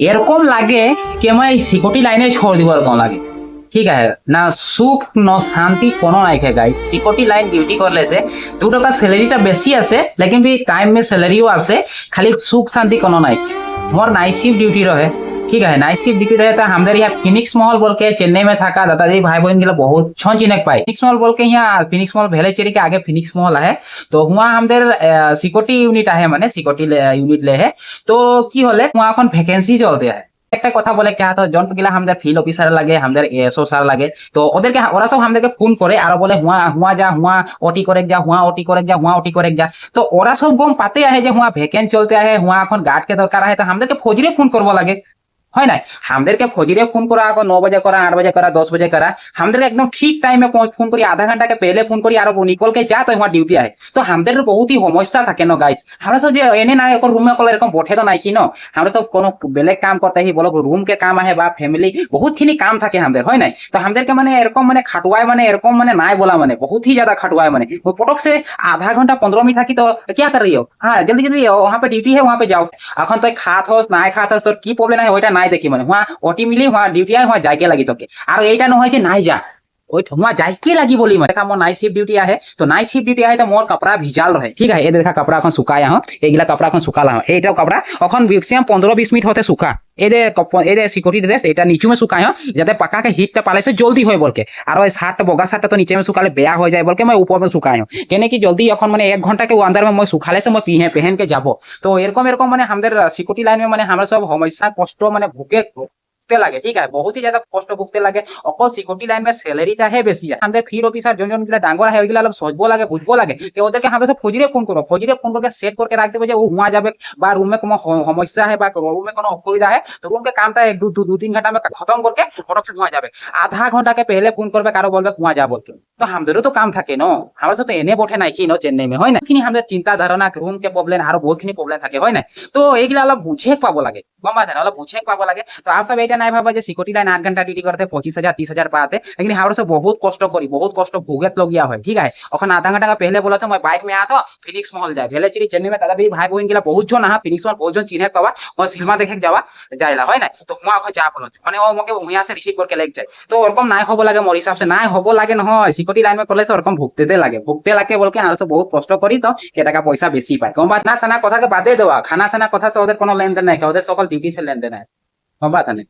এরকম লাগে कि मैं सिक्योरिटी लाइन छोड़ दी এরকম লাগে। ঠিক আছে না, সুখ ন শান্তি কোনো নাই খে গাইস। সিকিউরিটি লাইন ডিউটি করলে से 2 টাকা স্যালারিটা বেশি আছে, लेकिन भी टाइम में सैलरीও আছে, खाली सुख शांति कोनो নাই। मोर नाइट शिफ्ट ड्यूटी रहे, ठीक है नाइट शिफ्ट ड्यूटी रहे तो हमारे यहाँ फिनिक्स मॉल बोल के चेन्नई में था, दादाजी भाई बहन गिला बहुत छन चिनक पाए। फिनिक्स मॉल बोल के यहाँ फिनिक्स मॉल भेलेचेरी के आगे फिनिक्स मॉल है, तो वहाँ हमारे सिक्योरिटी यूनिट है, माने सिक्योरिटी यूनिट ले है। तो की होले वहाँ এখন ভ্যাকেন্সি চলতে है। একটা কথা বলে क्या तो जौन গিলা আমাদের ফিল্ড অফিসার লাগে, আমাদের এসও স্যার লাগে, তো ওদেরকে ওরা সব আমাদেরকে ফোন করে আর বলে হুয়া হুয়া যা হুয়া ওটি করে যা হুয়া ওটি করে যা হুয়া ওটি করে যা। তো ওরা সব গম পাতে আহে যে হুয়া ভ্যাকেন্ট চলতে আহে, হুয়া এখন গার্ডকে দরকার আহে, তো আমাদেরকে ফৌজিরে ফোন করবো লাগে, হয় না? আমাদেরকে ফৌজিরে ফোন করা 9 बजे करा, 8 बजे करा, 10 बजे करा, আমাদেরকে একদম ঠিক টাইমে ফোন করি, আধা ঘন্টাকে পেলে ফোন করি আর নিকল কে যা তো আমার ডিউটি আহে। তো আমাদের বহুত ही সমস্যা থাকে ন গাইস। আমরা সব যে এনে না এক রুমে কলে এরকম বঠে তো নাই কি ন, আমরা সব কোনো বেলেগ কাম করতে হি বলো রুম কে কাম আহে বা ফ্যামিলি বহুত খিনি কাম থাকে আমাদের, হয় নাই? তো আমাদেরকে মানে এরকম মানে খাটুয়ায় মানে এরকম মানে নাই বলা মানে बहुत ही ज्यादा खटवाए মানে वो पटक से आधा घंटा 15 मिनट থাকি তো क्या कर रही हो, हाँ जल्दी जल्दी वहां पे ड्यूटी है वहां पे जाओ। এখন তুই খাত হস নাই খাত হস তোর কি প্রবলেম হয় ওইটা নাই দেখি, মানে वहां ওটি মিলি वहां ডিউটি আয় वहां যাইকে লাগি তোকে, আর এইটা নহয় যে নাই যা ওই वहां যাইকে লাগি বলি মানে का मोर नाइट शिफ्ट ड्यूटी आहे, तो नाइट शिफ्ट ड्यूटी आहे तो मोर कपड़ा भिजाल रहे, ठीक है ए देखा कपड़ा এখন শুকায়া হ, এইগুলা কপড়া এখন শুকালা হ, এইটা কপড়া এখন ম্যাক্সিমাম 15-20 মিনিট হতে শুকা। এদের সিকিউরিটি ড্রেস এটা নিচু में सुखाए हो যাতে पक्का के हीट पाले से जल्दी हो बोल के, और ওই শার্ট বগা শার্ট तो नीचे में सुखाले बेया हो जाए बोल के मैं ऊपर में सुखाए हो কেনে কি জলদি এখন মানে 1 घंटा के अंदर में मैं सुखाले से मैं पहन के যাব। তো এরকম এরকম মানে আমাদের সিকিউরিটি লাইন में মানে আমরা সব সমস্যা কষ্ট মানে ভুগে লাগে, ঠিক আছে बहुत ही ज्यादा কষ্ট ভুগতে লাগে। অকল সিকিউরিটি লাইন में স্যালারিটা হে বেশি যায়। আমাদের ফিল্ড অফিসার জন গিলা ডাঙ্গর है ওইগুলা অলপ সজবো লাগে বুঝবো লাগে, তো ওদেরকে আমরা সব ফৌজিরে ফোন করব, ফৌজিরে ফোন करके सेट करके রাখ দেব যে ও হুয়া যাবে বা रूम में কোনো সমস্যা है বা रूम में কোনো অসুবিধা है, तो रूम के कामটা 1-2-3 घंटा में खत्म करके फटक से हुआ যাবে। आधा घंटा के पहले फोन करবে কারো বলবে হুয়া যা বলতে, তো আমাদেরও তো কাম থাকে ন, আমরা তো এনে বঠে নাই কি ন চেন্নাই में, হয় না? কিন্তু আমাদের চিন্তা ধারণা রুম के প্রবলেম আর বহুতখিনি প্রবলেম থাকে, হয় না? তো এইগুলা অলপ বুঝে পাবো লাগে, গম পাচ্ছেন অলপ বুঝে পাবো লাগে। তো आप सब এটা নাই ভাবা যে সিকিউরিটি লাইন 8 घंटा ड्यूटी करते 25,000-30,000 पाते, लेकिन हम सब बहुत कष्ट करी, बहुत कष्ट भुगत लगिया है, ठीक है। और आधा घंटा का पहले बोला तो मैं बाइक में आता फिनिक्स मॉल जाए भेलेचेरी चेन्नई में, दादा दी भाई बहन गिला बहुत जन फिनिक्स मॉल बहुत जन चिन्हे पावा, और सिनेमा देखे जावा जाइला, है ना? तो हुआ जा बोलो माने वो मके वहां से रिसीव करके लेके जाए, तो ओरकम নাই হবো লাগে मोर हिसाब से নাই হবো লাগে নহয়, সিকিউরিটি লাইন में করলে से ओरकम भुगते লাগে बोल के हम सब बहुत कष्ट करी तो के টাকা পয়সা বেশি পায়। কম বাত না সানা কথা के बादे देवा, खाना साना কথা से ওদের কোনো লেনদেন নাই, ওদের সকল ডিউটি से लेनदेन है, কম बात है।